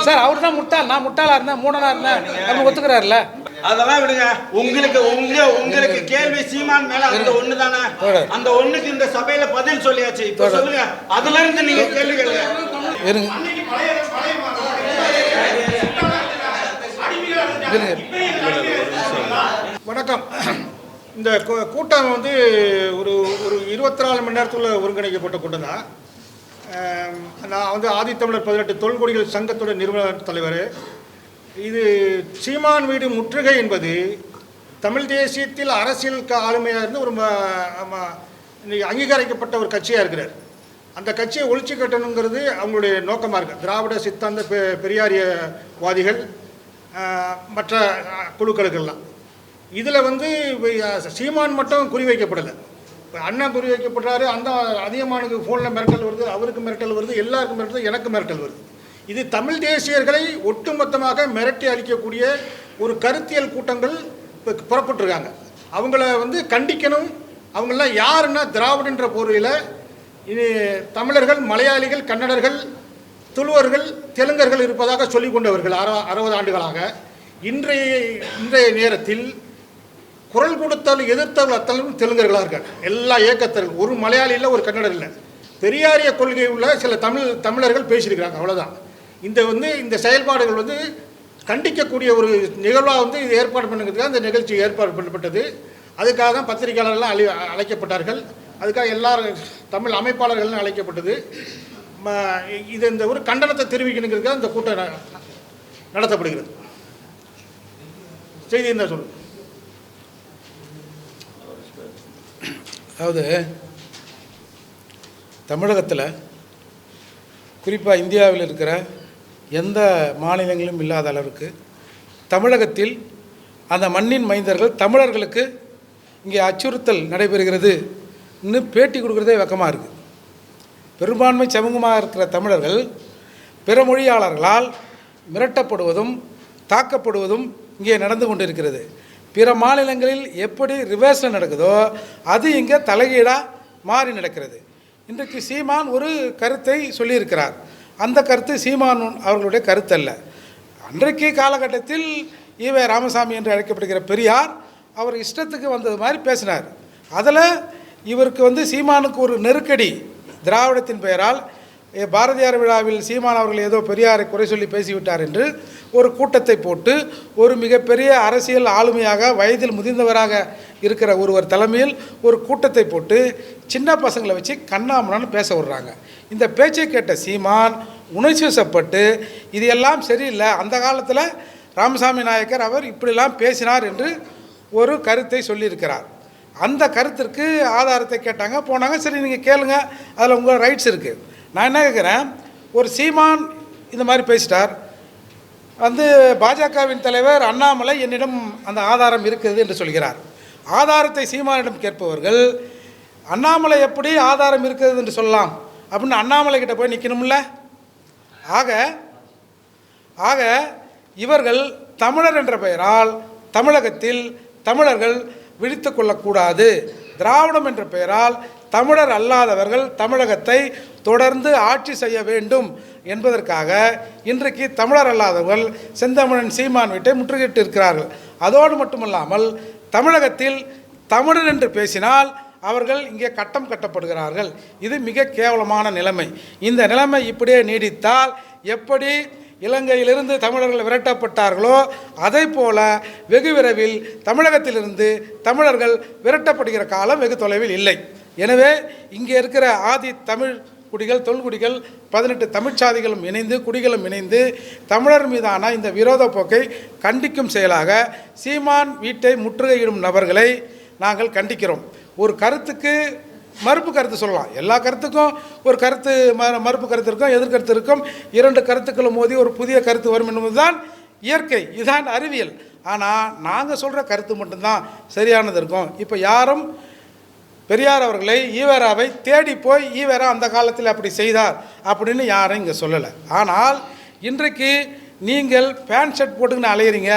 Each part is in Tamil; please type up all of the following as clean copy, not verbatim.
சார் அவர் தான் முட்டாள், நான் முட்டாளா இருந்தேன், மூடனா இருந்தேன் அப்படி ஒத்துக்கிறாருல்ல. அதெல்லாம் விடுங்க. உங்களுக்கு கேள்வி சீமான் மேல அந்த ஒண்ணு தானே, அந்த ஒண்ணுக்கு இந்த சபையில பதில் சொல்லியாச்சு. இப்ப சொல்லுங்க, அதுல இருந்து நீங்க கேள்வி கேளுங்க. வணக்கம். இந்த கூட்டம் வந்து ஒரு 24 மணி நேரத்தில் ஒருங்கிணைக்கப்பட்ட கூட்டம் தான். நான் வந்து ஆதித்தமிழர் 18 தொல்குடிகள் சங்கத்தோட நிறுவனர் தலைவர். இது சீமான் வீடு முற்றுகை என்பது தமிழ் தேசியத்தில் அரசியல் ஆளுமையாக இருந்து ஒரு அங்கீகரிக்கப்பட்ட ஒரு கட்சியாக இருக்கிறார். அந்த கட்சியை ஒழிச்சு கட்டணுங்கிறது அவங்களுடைய நோக்கமாக இருக்குது. திராவிட சித்தாந்த பெரியாரியவாதிகள் மற்ற குழுக்களுக்கெல்லாம் இதில் வந்து சீமான் மட்டும் குறிவைக்கப்படலை. இப்போ அண்ணன் குறிவைக்கப்படுறாரு, அந்த அதிகமானுக்கு ஃபோனில் மிரட்டல் வருது, அவருக்கு மிரட்டல் வருது, எல்லாருக்கும் மிரட்டல், எனக்கு மிரட்டல் வருது. இது தமிழ் தேசியர்களை ஒட்டுமொத்தமாக மிரட்டி அளிக்கக்கூடிய ஒரு கருத்தியல் கூட்டங்கள் இப்போ புறப்பட்டுருக்காங்க. அவங்கள வந்து கண்டிக்கணும். அவங்களாம் யாருன்னா திராவிடன்ற போர்வையில் இது தமிழர்கள், மலையாளிகள், கன்னடர்கள், துளுவர்கள், தெலுங்கர்கள் இருப்பதாக சொல்லிக் கொண்டவர்கள் 60 ஆண்டுகளாக. இன்றைய நேரத்தில் குரல் கொடுத்தால் எதிர்த்தவர்கள் அத்தலும் தெலுங்கர்களாக இருக்காங்க. எல்லா இயக்கத்தர்கள், ஒரு மலையாளி இல்லை, ஒரு கன்னடர் இல்லை. பெரியாரிய கொள்கை உள்ள சில தமிழர்கள் பேசியிருக்கிறாங்க, அவ்வளோதான். இந்த செயல்பாடுகள் வந்து கண்டிக்கக்கூடிய ஒரு நிகழ்வாக வந்து இது ஏற்பாடு பண்ணுறதுக்காக இந்த நிகழ்ச்சி ஏற்பாடு பண்ணப்பட்டது. அதுக்காக தான் பத்திரிகையாளர்கள்லாம் அழைக்கப்பட்டார்கள். அதுக்காக எல்லாரும் தமிழ் அமைப்பாளர்கள்லாம் அழைக்கப்பட்டது. இந்த ஒரு கண்டனத்தை தெரிவிக்கணுங்கிறதுக்காக இந்த கூட்டம் நடத்தப்படுகிறது. செய்தி என்ன சொல்லு. அதாவது தமிழகத்தில் குறிப்பாக இந்தியாவில் இருக்கிற எந்த மாநிலங்களும் இல்லாத அளவுக்கு தமிழகத்தில் அந்த மண்ணின் மைந்தர்கள் தமிழர்களுக்கு இங்கே அச்சுறுத்தல் நடைபெறுகிறது இன்னும் பேட்டி கொடுக்குறதே வெக்கமாக இருக்குது. பெரும்பான்மை சமூகமாக இருக்கிற தமிழர்கள் பிற மொழியாளர்களால் மிரட்டப்படுவதும் தாக்கப்படுவதும் இங்கே நடந்து கொண்டிருக்கிறது. பிற மாநிலங்களில் எப்படி ரிவர்ஸில் நடக்குதோ அது இங்கே தலைகீழாக மாறி நடக்கிறது. இன்றைக்கு சீமான் ஒரு கருத்தை சொல்லியிருக்கிறார். அந்த கருத்து சீமான் அவர்களுடைய கருத்து அல்ல. அன்றைக்கு காலகட்டத்தில் ஈவே ராமசாமி என்று அழைக்கப்படுகிற பெரியார் அவர் இஷ்டத்துக்கு வந்தது மாதிரி பேசினார். அதில் இவருக்கு வந்து சீமானுக்கு ஒரு நெருக்கடி. திராவிடத்தின் பெயரால் பாரதியார் விழாவில் சீமான் அவர்கள் ஏதோ பெரியாரை குறை சொல்லி பேசிவிட்டார் என்று ஒரு கூட்டத்தை போட்டு ஒரு மிகப்பெரிய அரசியல் ஆளுமையாக வயதில் முதிர்ந்தவராக இருக்கிற ஒருவர் தலைமையில் ஒரு கூட்டத்தை போட்டு சின்ன பசங்களை வச்சு கண்ணாமண்ணான்னு பேச விடுறாங்க. இந்த பேச்சை கேட்ட சீமான் உணர்ச்சி வசப்பட்டு இது எல்லாம் சரியில்லை, அந்த காலத்தில் ராமசாமி நாயக்கர் அவர் இப்படிலாம் பேசினார் என்று ஒரு கருத்தை சொல்லியிருக்கிறார். அந்த கருத்திற்கு ஆதாரத்தை கேட்டாங்க, போனாங்க. சரி நீங்கள் கேளுங்க, அதில் உங்கள் ரைட்ஸ் இருக்குது. நான் என்ன கேட்குறேன், ஒரு சீமான் இந்த மாதிரி பேசிட்டார், வந்து பாஜகவின் தலைவர் அண்ணாமலை என்னிடம் அந்த ஆதாரம் இருக்குது என்று சொல்கிறார். ஆதாரத்தை சீமானிடம் கேட்பவர்கள் அண்ணாமலை எப்படி ஆதாரம் இருக்கிறது என்று சொல்லலாம் அப்படின்னு அண்ணாமலை கிட்ட போய் நிற்கணும்ல. ஆக இவர்கள் தமிழர் என்ற பெயரால் தமிழகத்தில் தமிழர்கள் விழித்து கொள்ளக்கூடாது. திராவிடம் என்ற பெயரால் தமிழர் அல்லாதவர்கள் தமிழகத்தை தொடர்ந்து ஆட்சி செய்ய வேண்டும் என்பதற்காக இன்றைக்கு தமிழர் அல்லாதவர்கள் செந்தமிழன் சீமான் வீட்டை முற்றுகையிட்டு இருக்கிறார்கள். அதோடு மட்டுமல்லாமல் தமிழகத்தில் தமிழர் என்று பேசினால் அவர்கள் இங்கே கட்டம் கட்டப்படுகிறார்கள். இது மிக கேவலமான நிலைமை. இந்த நிலைமை இப்படியே நீடித்தால் எப்படி இலங்கையிலிருந்து தமிழர்கள் விரட்டப்பட்டார்களோ அதை போல வெகு விரைவில் தமிழகத்திலிருந்து தமிழர்கள் விரட்டப்படுகிற காலம் வெகு தொலைவில் இல்லை. எனவே இங்கே இருக்கிற ஆதி தமிழ் குடிகள், தொல்குடிகள், 18 தமிழ்ச்சாதிகளும் இணைந்து, குடிகளும் இணைந்து தமிழர் மீதான இந்த விரோத போக்கை கண்டிக்கும் செயலாக சீமான் வீட்டை முற்றுகையிடும் நபர்களை நாங்கள் கண்டிக்கிறோம். ஒரு கருத்துக்கு மறுப்பு கருத்து சொல்லலாம். எல்லா கருத்துக்கும் ஒரு கருத்து மறுப்பு கருத்து இருக்கும், எதிர்கருத்து இருக்கும். 2 கருத்துக்களும் மோதி ஒரு புதிய கருத்து வரும் என்பதுதான் இயற்கை, இதுதான் அறிவியல். ஆனால் நாங்கள் சொல்கிற கருத்து மட்டும்தான் சரியானது இருக்கும். இப்போ யாரும் பெரியார் அவர்களை, ஈவேராவை தேடி போய் ஈவேரா அந்த காலத்தில் அப்படி செய்தார் அப்படின்னு யாரும் இங்கே சொல்லலை. ஆனால் இன்றைக்கு நீங்கள் பேண்ட் ஷர்ட் போட்டுக்கின்னு அலையிறீங்க,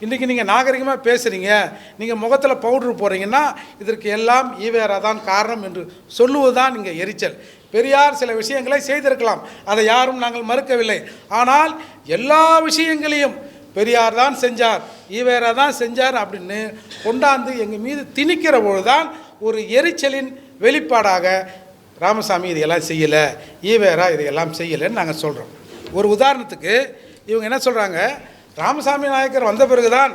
இன்றைக்கி நீங்கள் நாகரிகமாக பேசுகிறீங்க, நீங்கள் முகத்தில் பவுட்ரு போடுறீங்கன்னா இதற்கு எல்லாம் ஈவேரா தான் காரணம் என்று சொல்லுவது தான் இங்கே எரிச்சல். பெரியார் சில விஷயங்களை செய்திருக்கலாம், அதை யாரும் நாங்கள் மறுக்கவில்லை. ஆனால் எல்லா விஷயங்களையும் பெரியார் தான் செஞ்சார், ஈவேரா தான் செஞ்சார் அப்படின்னு கொண்டாந்து எங்கள் மீது திணிக்கிற பொழுதுதான் ஒரு எரிச்சலின் வெளிப்பாடாக ராமசாமி இதையெல்லாம் செய்யலை, ஈவேரா இதையெல்லாம் செய்யலைன்னு நாங்கள் சொல்கிறோம். ஒரு உதாரணத்துக்கு இவங்க என்ன சொல்கிறாங்க, ராமசாமி நாயக்கர் வந்த பிறகு தான்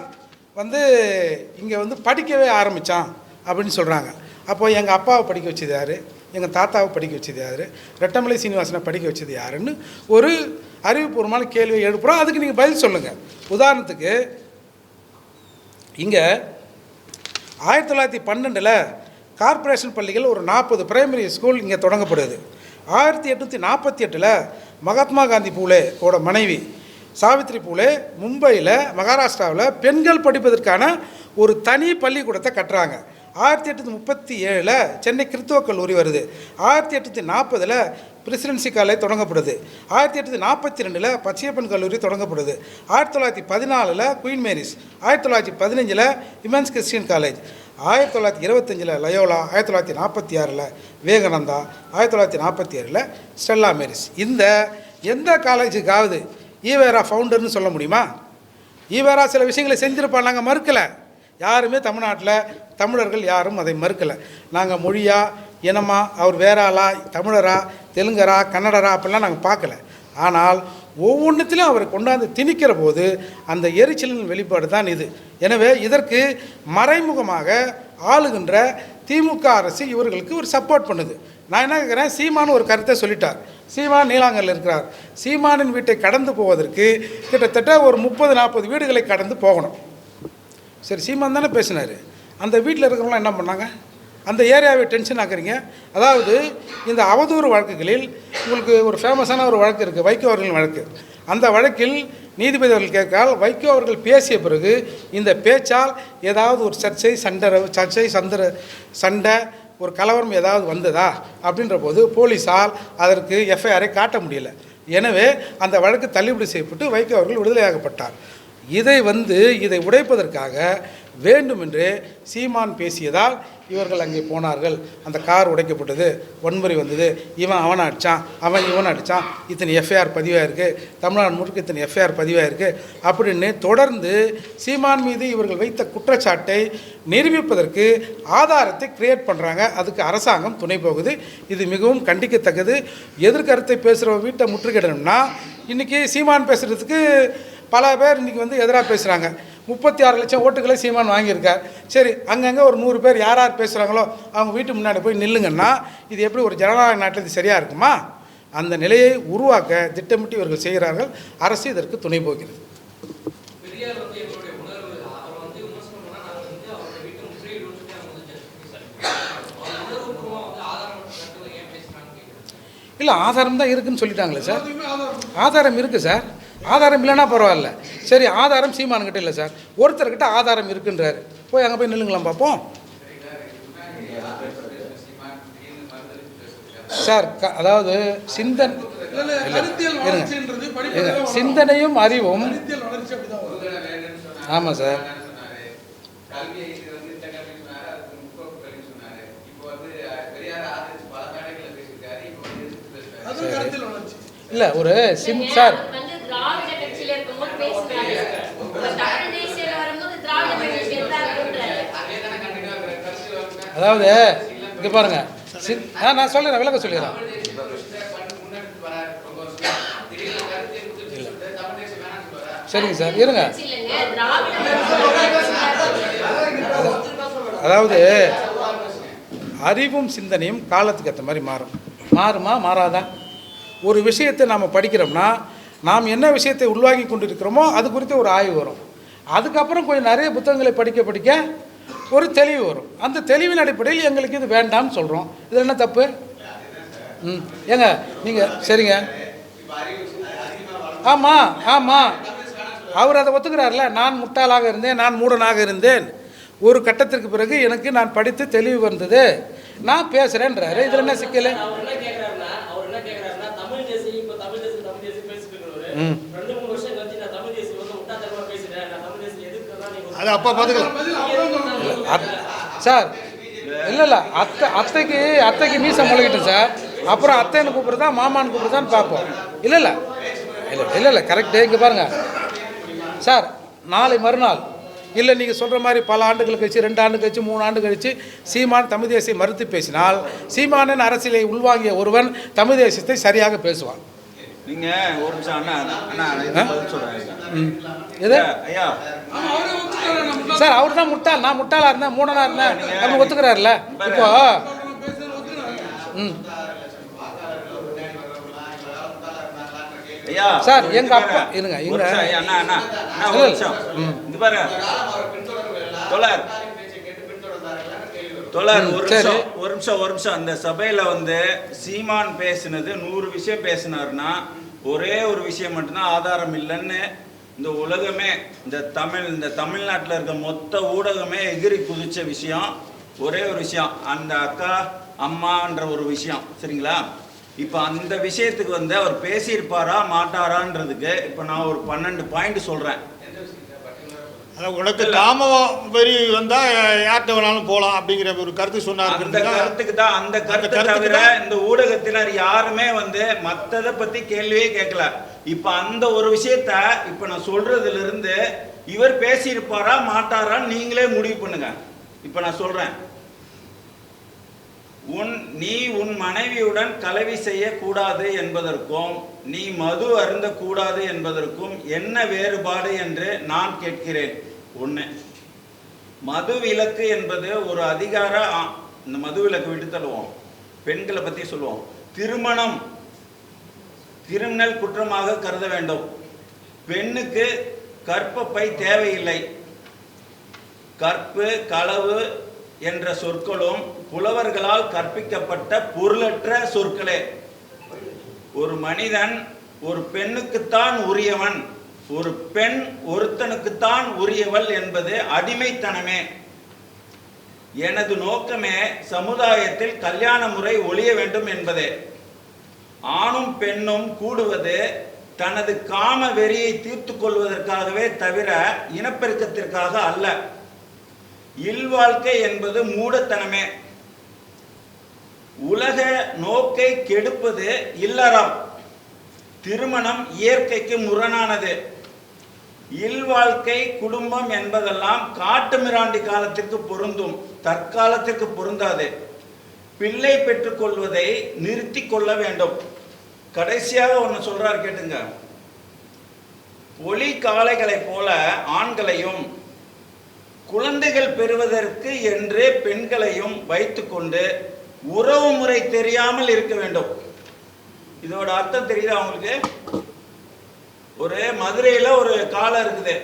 இங்கே படிக்கவே ஆரம்பித்தான் அப்படின்னு சொல்கிறாங்க. அப்போ எங்கள் அப்பாவை படிக்க வச்சது யார், எங்கள் தாத்தாவை படிக்க வச்சது யார், ரெட்டமலை சீனிவாசனை படிக்க வச்சது யாருன்னு ஒரு அறிவுபூர்வமான கேள்வியை எழுப்புகிறோம். அதுக்கு நீங்கள் பதில் சொல்லுங்கள். உதாரணத்துக்கு இங்கே 1912 கார்ப்பரேஷன் பள்ளிகள் ஒரு 40 பிரைமரி ஸ்கூல் இங்கே தொடங்கப்படுது. 1848 மகாத்மா காந்தி பூலேவோட மனைவி சாவித்ரி பூலே மும்பையில் மகாராஷ்டிராவில் பெண்கள் படிப்பதற்கான ஒரு தனி பள்ளிக்கூடத்தை கட்டுறாங்க. 1837 சென்னை கிறித்துவ கல்லூரி வருது. 1840 பிரசிடென்சி காலேஜ் தொடங்கப்படுது. 1842 பச்சையப்பன் கல்லூரி தொடங்கப்படுது. 1914 Queen Mary's, 1915 women's Christian college, 1925 Loyola, 1946 Vivekananda, 1947 Stella Mary's. இந்த எந்த காலேஜுக்காவது ஈவேரா ஃபவுண்டர்னு சொல்ல முடியுமா? ஈவேரா சில விஷயங்களை செஞ்சுருப்பான், நாங்கள் மறுக்கலை. யாருமே தமிழ்நாட்டில் தமிழர்கள் யாரும் அதை மறுக்கலை. நாங்கள் மொழியா இனமா அவர் வேற ஆளா, தமிழரா தெலுங்கரா கன்னடரா அப்படிலாம் நாங்கள் பார்க்கல. ஆனால் ஒவ்வொன்றுத்திலும் அவர் கொண்டாந்து திணிக்கிற போது அந்த எரிச்சலின் வெளிப்பாடு தான் இது. எனவே இதற்கு மறைமுகமாக ஆளுகின்ற திமுக அரசு இவர்களுக்கு ஒரு சப்போர்ட் பண்ணுது. நான் என்ன கேட்குறேன், சீமான் ஒரு கருத்தை சொல்லிட்டார். சீமான் நீலாங்கரில் இருக்கிறார். சீமானின் வீட்டை கடந்து போவதற்கு கிட்டத்தட்ட ஒரு 30-40 வீடுகளை கடந்து போகணும். சரி, சீமான் தானே பேசினார். அந்த வீட்டில் இருக்கிறவங்களாம் என்ன பண்ணாங்க? அந்த ஏரியாவை டென்ஷன் ஆக்குறீங்க. அதாவது இந்த அவதூறு வழக்குகளில் உங்களுக்கு ஒரு ஃபேமஸான ஒரு வழக்கு இருக்குது, வைகோ அவர்களின் வழக்கு. அந்த வழக்கில் நீதிபதி அவர்கள் கேட்கால் வைகோ அவர்கள் பேசிய பிறகு இந்த பேச்சால் ஏதாவது ஒரு சண்டை ஒரு கலவரம் ஏதாவது வந்ததா அப்படின்ற போது போலீஸால் அதற்கு எஃப்ஐஆரை காட்ட முடியல. எனவே அந்த வழக்கு தள்ளுபடி செய்யப்பட்டு வைகோ அவர்கள் விடுதலையாகப்பட்டார். இதை உடைப்பதற்காக வேண்டுமென்றே சீமான் பேசியதால் இவர்கள் அங்கே போனார்கள். அந்த கார் உடைக்கப்பட்டது, வன்முறை வந்தது, அவனை அடித்தான், இவனை அடித்தான், இத்தனை எஃப்ஐஆர் பதிவாயிருக்கு, தமிழ்நாடு முழுக்க இத்தனை எஃப்ஐஆர் பதிவாயிருக்கு அப்படின்னு தொடர்ந்து சீமான் மீது இவர்கள் வைத்த குற்றச்சாட்டை நிரூபிப்பதற்கு ஆதாரத்தை கிரியேட் பண்ணுறாங்க. அதுக்கு அரசாங்கம் துணை போகுது. இது மிகவும் கண்டிக்கத்தக்கது. எதிர்கருத்தை பேசுகிற வீட்டை முற்றுகையிடணும்னா இன்றைக்கி சீமான் பேசுகிறதுக்கு பல பேர் இன்றைக்கி எதிராக பேசுகிறாங்க. 36 லட்சம் ஓட்டுகளை சீமான் வாங்கியிருக்கார். சரி, அங்கங்கே ஒரு 100 பேர் யார் பேசுகிறாங்களோ அவங்க வீட்டு முன்னாடி போய் நில்லுங்கன்னா இது எப்படி ஒரு ஜனநாயக நாட்டில் இது சரியாக இருக்குமா? அந்த நிலையை உருவாக்க திட்டமிட்டு இவர்கள் செய்கிறார்கள். அரசு இதற்கு துணை போகிறது. இல்லை, ஆதாரம் தான் இருக்குதுன்னு சொல்லிட்டாங்களே சார். ஆதாரம் இருக்குது சார். ஆதாரம் இல்லைன்னா பரவாயில்ல. சரி, ஆதாரம் சீமானுக்கிட்ட இல்லை சார், ஒருத்தர்கிட்ட ஆதாரம் இருக்குன்றாரு. போய் அங்கே போய் நில்லுங்களாம் பார்ப்போம் சார். அதாவது சிந்தனையும் அறிவும். ஆமாம் சார். இல்லை ஒரு சார், அதாவது இங்கே பாருங்க, நான் சொல்லிடுறேன், விளக்க சொல்லிடுறேன். சரிங்க சார், இருங்க. அதாவது அறிவும் சிந்தனையும் காலத்துக்கு ஏற்ற மாதிரி மாறுமா மாறாதா? ஒரு விஷயத்தை நாம் படிக்கிறோம்னா நாம் என்ன விஷயத்தை உள்வாங்கி கொண்டிருக்கிறோமோ அது குறித்து ஒரு ஆய்வு வரும். அதுக்கப்புறம் கொஞ்சம் நிறைய புத்தகங்களை படிக்க ஒரு தெளிவு வரும். அந்த தெளிவின் அடிப்படையில் எங்களுக்கு இது வேண்டாம்னு சொல்கிறோம். இது என்ன தப்பு? ஏங்க நீங்கள் சரிங்க. ஆமாம் அவர் அதை ஒத்துக்கிறார்ல. நான் முட்டாளாக இருந்தேன், நான் மூடனாக இருந்தேன், ஒரு கட்டத்திற்கு பிறகு எனக்கு நான் படித்து தெளிவு வந்தது, நான் பேசுகிறேன்றாரு. இதில் என்ன சிக்கல்? சார் இல்லை அத்தைக்கு மீசை முளைக்கிட்டேன் சார். அப்புறம் அத்தைன்னு கூப்பிட்றதா மாமான்னு கூப்பிட்றதான்னு பார்ப்போம். இல்லை இல்லை இல்லை இல்லை இல்லை கரெக்டு. இங்கே பாருங்கள் சார், நாளை மறுநாள் இல்லை நீங்கள் சொல்கிற மாதிரி பல ஆண்டுகள் கழிச்சு 2 ஆண்டு கழிச்சு 3 ஆண்டு கழிச்சு சீமான் தமிழ் தேசியை மறுத்து பேசினால் சீமானின் அரசியலை உள்வாங்கிய ஒருவன் தமிழ் தேசியத்தை சரியாக பேசுவான். நீங்க ஒரு நிமிஷம் அண்ணா அண்ணா எது ஐயா சார், அவர் தான் முட்டாள், நான் முட்டாளா இருந்தேன், மூடனா இருந்தேன் அப்படி ஒத்துக்கிறாருல்ல இப்போ. ஐயா சார் எங்க அப்பா இருங்க இங்க அண்ணா அண்ணா ஒரு நிமிஷம் இங்க பாருங்க தோழர் ஒரு நிமிஷம் அந்த சபையில வந்து சீமான் பேசினது 100 விஷயம் பேசினார்னா ஒரே ஒரு விஷயம் மட்டும்தான் ஆதாரம் இல்லைன்னு இந்த உலகமே இந்த தமிழ்நாட்டில் இருக்க மொத்த ஊடகமே எகிரி குதிச்ச விஷயம் ஒரே ஒரு விஷயம், அந்த அக்கா அம்மான்ற ஒரு விஷயம். சரிங்களா? இப்போ அந்த விஷயத்துக்கு வந்து அவர் பேசியிருப்பாரா மாட்டாரான்றதுக்கு இப்போ நான் ஒரு 12 பாயிண்ட் சொல்கிறேன். உனக்கு காம வெறி வந்தா யார்கிட்ட வேணாலும் போகலாம் அப்படிங்கிற ஒரு கருத்து சொன்னார். அந்த கருத்து தவிர இந்த ஊடகத்தினர் யாருமே வந்து மற்றதை பத்தி கேள்வியே கேட்கல. இப்ப அந்த ஒரு விஷயத்த இப்ப நான் சொல்றதுல இருந்து இவர் பேசியிருப்பாரா மாட்டாரான்னு நீங்களே முடிவு பண்ணுங்க. இப்ப நான் சொல்றேன், நீ உன் மனைவியுடன் கலவி செய்யக்கூடாது என்பதற்கும் நீ மது அருந்த கூடாது என்பதற்கும் என்ன வேறுபாடு என்று நான் கேட்கிறேன். ஒன்று, மது விலக்கு என்பது ஒரு அதிகார, இந்த மது விலக்கு விட்டு தள்ளுவோம், பெண்களை பற்றி சொல்லுவோம். திருமணம் கிரிமினல் குற்றமாக கருத வேண்டும். பெண்ணுக்கு கற்பப்பை தேவையில்லை. கற்பு களவு என்ற சொற்களும் புலவர்களால் கற்பிக்கப்பட்ட பொருளற்ற சொற்களே. ஒரு மனிதன் ஒரு பெண்ணுக்குத்தான் உரியவன், ஒரு பெண் ஒருத்தனுக்குத்தான் உரியவள் என்பது அடிமைத்தனமே. எனது நோக்கமே சமுதாயத்தில் கல்யாண முறை ஒழிய வேண்டும் என்பதே. ஆணும் பெண்ணும் கூடுவது தனது காம வெறியை தீர்த்து கொள்வதற்காகவே தவிர இனப்பெருக்கத்திற்காக அல்ல. இல்வாழ்க்கை என்பது மூடத்தனமே. உலக நோக்கை கெடுப்பது இல்லறம். திருமணம் இயற்கைக்கு முரணானது. இல்வாழ்க்கை குடும்பம் என்பதெல்லாம் காட்டு மிராண்டி காலத்திற்கு பொருந்தும், தற்காலத்திற்கு பொருந்தாது. பிள்ளை பெற்றுக்கொள்வதை நிறுத்தி கொள்ள வேண்டும். கடைசியாக ஒன்று சொல்றார் கேட்டுங்க. ஒளி காளைகளை போல ஆண்களையும் குழந்தைகள் பெறுவதற்கு என்று பெண்களையும் வைத்துக்கொண்டு உறவு முறை தெரியாமல் இருக்க வேண்டும். இதோட அர்த்தம் தெரியுதா அவங்களுக்கு? ஒரு மதுரையில் ஒரு காளை இருக்குது,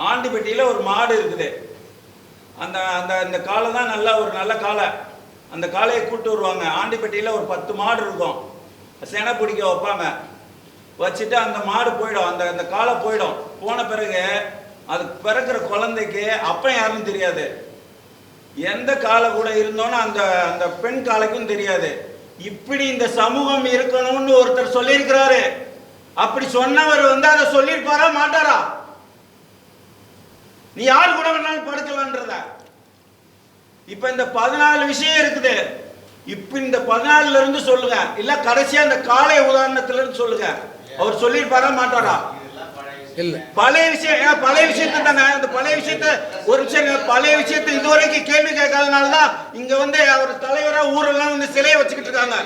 ஆண்டிப்பட்டியில் ஒரு மாடு இருக்குது. அந்த அந்த அந்த காளை தான் ஒரு நல்ல காளை. அந்த காளையை கூப்பிட்டு வருவாங்க. ஆண்டிப்பட்டியில் ஒரு 10 மாடு இருக்கும், செனை பிடிக்க வைப்பாங்க. வச்சுட்டு அந்த மாடு போயிடும், அந்த அந்த காளை போயிடும். போன பிறகு அது பிறக்கிற குழந்தைக்கு அப்பன் யாருன்னு தெரியாது, எந்த காலை கூட இருந்தோன்னு அந்த அந்த பெண் காலைக்கும் தெரியாது. இப்படி இந்த சமூகம் இருக்கணும்னு ஒருத்தர் சொல்லியிருக்கிறாரு. அப்படி சொன்னவர் வந்து அதை சொல்லியிருப்பாரா மாட்டாரா? நீ யாரு கூட வேணாலும் படுக்கலான்றத. இப்ப இந்த 14 விஷயம் இருக்குது. இப்ப இந்த 14ல இருந்து சொல்லுங்க, இல்ல கடைசியா இந்த காலை உதாரணத்துல இருந்து சொல்லுங்க. அவர் சொல்லியிருப்பாரா மாட்டாரா? இல்ல, பழைய விஷயத்தை தானே. அந்த பழைய விஷயத்த ஒரு விஷயம், பழைய விஷயத்தை இதுவரைக்கும் கேள்வி கேட்காதனாலதான் இங்க வந்து அவர் தலைவரா ஊரெல்லாம் வந்து சிலையை வச்சுக்கிட்டு இருக்காங்க.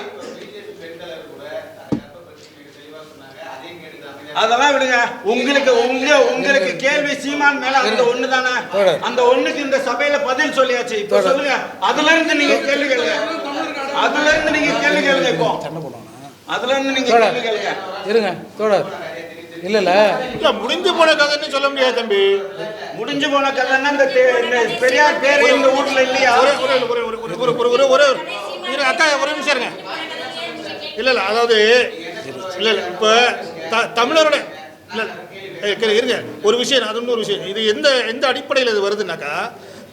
அதெல்லாம் விடுங்க. உங்களுக்கு கேள்வி சீமான் மேல அந்த ஒண்ணு தானே. அந்த ஒண்ணுக்கு இந்த சபையில பதில் சொல்லியாச்சு. இப்ப சொல்லுங்க, அதுல இருந்து நீங்க கேள்வி கேளுங்க. இப்போ அதுல இருந்து நீங்க கேள்வி கேளுங்க. இருங்க தோழர். இல்ல முடிஞ்சு போன கதைன்னு சொல்ல முடியாது தம்பி. முடிஞ்சு போன கதைன்னா இந்த பெரியார் பேரு இந்த ஊர்ல இல்லையா? ஒரு அக்கா ஒரு நிமிஷம் இருங்க. இல்ல அதாவது இல்ல இப்ப தமிழரோட இருங்க ஒரு விஷயம், அது இன்னொரு விஷயம். இது எந்த அடிப்படையில் இது வருதுன்னாக்கா,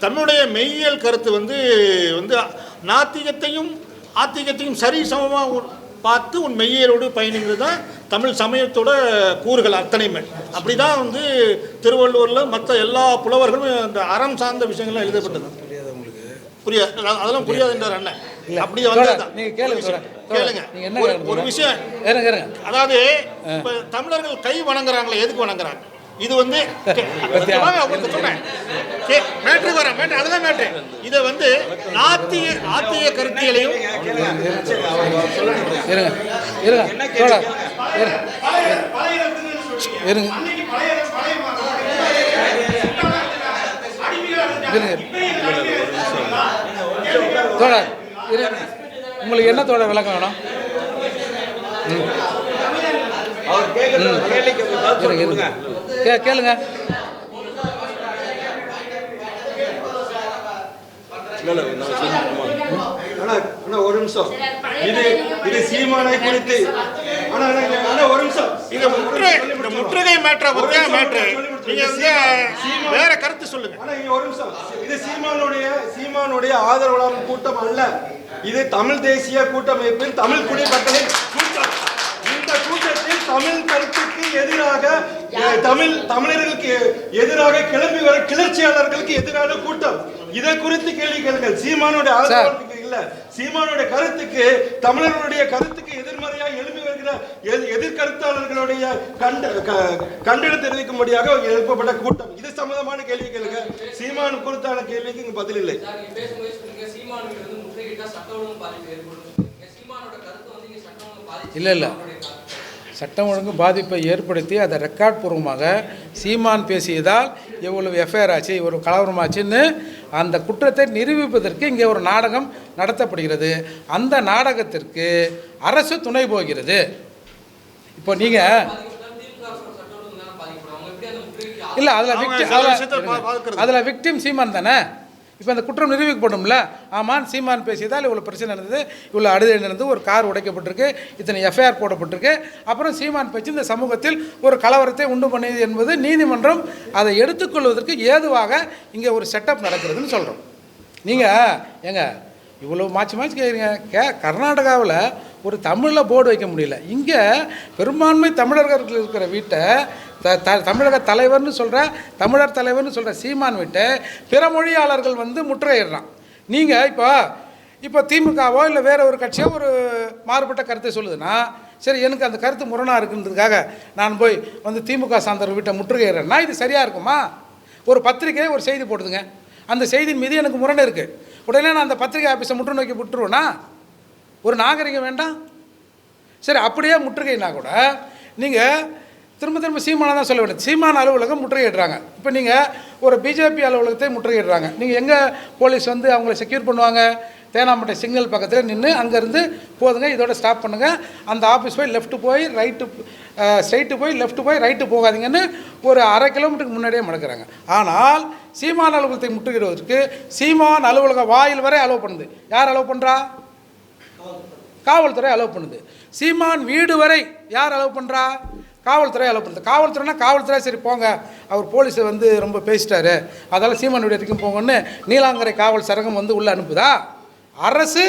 தமிழுடைய மெய்யியல் கருத்து வந்து நாத்திகத்தையும் ஆத்திகத்தையும் சரி சமமாக பார்த்து உன் மெய்யியலோடு பயணிங்கிறது தான் தமிழ் சமயத்தோட கூறுகள் அத்தனையுமே. அப்படி தான் வந்து திருவள்ளுவரில் மற்ற எல்லா புலவர்களும் அந்த அறம் சார்ந்த விஷயங்கள்லாம் எழுதப்பட்டது. அதெல்லாம் புரியாதுன்றார் அண்ணன். இல்ல அப்படியே வந்து நீங்க கேளுங்க கேளுங்க. நீங்க என்ன ஒரு விஷயம் இருங்க அதாவது இப்ப தமிழர்கள் கை வணங்குறாங்களே, எதுக்கு வணங்குறாங்க? இது வந்து உங்களுக்கு சொன்னேன் மேட்ரு வர மேட்ரு, அதுதான் மேட்ரு. இதை வந்து ஆத்திய கருத்தியலையும் உங்களுக்கு என்ன தோட விளக்கம் வேணும்? கேளுங்க. ஒரு நிமிஷம், இது சீமானை குறித்து ஒரு நிமிஷம், இந்த முற்றுகை மேட்ரை பத்தியா மேட்ரு, நீங்க வந்து வேற கருத்து சொல்லுங்க. ஒரு நிமிஷம், இது சீமானுடைய ஆதரவாளர் கூட்டம் அல்ல, இது தமிழ் தேசிய கூட்டமைப்பின் தமிழ் குடிமக்களின் கூட்டம். இந்த கூட்டத்தில் தமிழ் கருத்துக்கு எதிராக தமிழர்களுக்கு எதிராக கிளம்பி வர கிளர்ச்சியாளர்களுக்கு எதிரான கூட்டம். இதை குறித்து கேள்வி கேளுங்கள். சீமானுடைய ஆதரவாளர்களுக்கு இல்ல, சீமானுடைய கருத்துக்கு, தமிழர்களுடைய கருத்துக்கு எதிர்மறையாக எழுப்பி வருகிற எதிர்கருத்தாளர்களுடைய கண்டன தெரிவிக்கும்படியாக எழுப்பப்பட்ட கூட்டம். இது சம்பந்தமான கேள்வி கேளுங்க. சீமானு குறித்தான கேள்விக்கு இங்க பதில் இல்லை. இல்லை சட்டம் ஒழுங்கு பாதிப்பை ஏற்படுத்தி அதை ரெக்கார்ட் பூர்வமாக சீமான் பேசியதால் இவ்வளவு எஃப்ஐஆர் ஆச்சு, இவ்வளவு கலவரமாச்சுன்னு அந்த குற்றத்தை நிரூபிப்பதற்கு இங்கே ஒரு நாடகம் நடத்தப்படுகிறது. அந்த நாடகத்திற்கு அரசு துணை போகிறது. இப்போ நீங்கள் இல்லை அதில் விக்டிம் சீமான் தானே. இப்போ அந்த குற்றம் நிரூபிக்கப்படும்ல. ஆமாம், சீமான் பேசியதால் இவ்வளோ பிரச்சனை நடந்தது, இவ்வளோ அடுதல் நடந்து, ஒரு கார் உடைக்கப்பட்டிருக்கு, இத்தனை எஃப்ஐஆர் போடப்பட்டிருக்கு, அப்புறம் சீமான் பேச்சு இந்த சமூகத்தில் ஒரு கலவரத்தை உண்டு பண்ணியது என்பது நீதிமன்றம் அதை எடுத்துக்கொள்வதற்கு ஏதுவாக இங்கே ஒரு செட்டப் நடக்கிறதுன்னு சொல்கிறோம். நீங்கள் ஏங்க இவ்வளோ மாற்றி கேட்குறீங்க. கர்நாடகாவில் ஒரு தமிழில் போர்டு வைக்க முடியல. இங்கே பெரும்பான்மை தமிழர்கள் இருக்கிற வீட்டை தமிழக தலைவர்னு சொல்கிற, தமிழர் தலைவர்னு சொல்கிற சீமான் வீட்டை பிற மொழியாளர்கள் வந்து முற்றுகையிடுறான். நீங்கள் இப்போ திமுகவோ இல்லை வேறு ஒரு கட்சியோ ஒரு மாறுபட்ட கருத்தை சொல்லுதுன்னா, சரி எனக்கு அந்த கருத்து முரணாக இருக்குன்றதுக்காக நான் போய் வந்து திமுக சார்ந்தவர் வீட்டை முற்றுகையிடுறேன்னா இது சரியாக இருக்குமா? ஒரு பத்திரிக்கை ஒரு செய்தி போடுதுங்க, அந்த செய்தியின் மீது எனக்கு முரண் இருக்குது, உடனே நான் அந்த பத்திரிகை ஆஃபீஸை முற்று நோக்கி விட்டுருவேன்னா ஒரு நாகரிகம் வேண்டாம்? சரி, அப்படியே முற்றுகைனா கூட நீங்கள் திரும்ப சீமானை தான் சொல்ல வேண்டியது. சீமான அலுவலகம் முற்றுகையிடுறாங்க. இப்போ நீங்கள் ஒரு பிஜேபி அலுவலகத்தை முற்றுகையிடுறாங்க. நீங்கள் எங்கே போலீஸ் வந்து அவங்கள செக்யூர் பண்ணுவாங்க? தேனாம்பட்டை சிக்னல் பக்கத்தில் நின்று அங்கேருந்து போதுங்க, இதோட ஸ்டாப் பண்ணுங்கள், அந்த ஆஃபீஸ் போய் லெஃப்ட்டு போய் ரைட்டு, ஸ்ட்ரைட்டு போய் லெஃப்ட்டு போய் ரைட்டு போகாதீங்கன்னு ஒரு அரை கிலோமீட்டருக்கு முன்னாடியே மடக்கிறாங்க. ஆனால் சீமான் அலுவலகத்தை முற்றுகையிடுவதற்கு சீமான் அலுவலக வாயில் வரை அலோவ் பண்ணுது. யார் அலோவ் பண்ணுறா? காவல்துறை அலோவ் பண்ணுது. சீமான் வீடு வரை யார் அலோவ் பண்ணுறா? காவல்துறை அலோவ் பண்ணுது. காவல்துறைனா காவல்துறை சரி போங்க, அவர் போலீஸை வந்து ரொம்ப பேசிட்டாரு, அதனால் சீமான் வீடு வரைக்கும் போங்கன்னு நீலாங்கரை காவல் சரகம் வந்து உள்ளே அனுப்புதா? அரசு